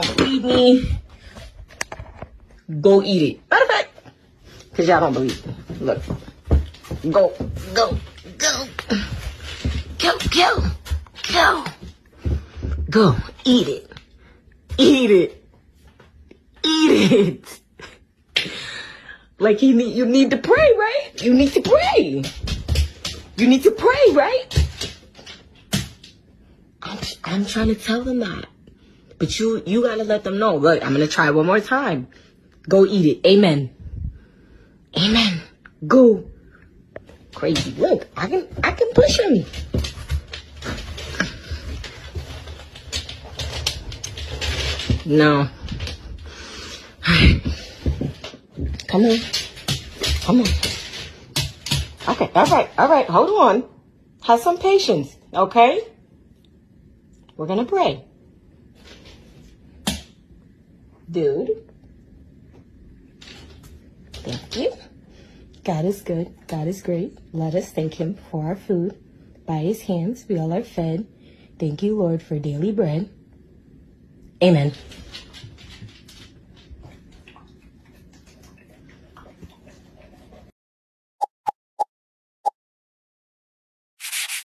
don't believe me, go eat it. Matter of fact, because y'all don't believe me. Look. Go. Go. Eat it. Like you need to pray, right? You need to pray. Right? I'm trying to tell them that. But you gotta let them know. Look, I'm gonna try one more time. Go eat it. Amen. Go. Crazy. Look, I can push him. No. Come on. Okay, all right, hold on. Have some patience, okay? We're gonna pray. Dude. Thank you. God is good. God is great. Let us thank him for our food. By his hands, we all are fed. Thank you, Lord, for daily bread. Amen.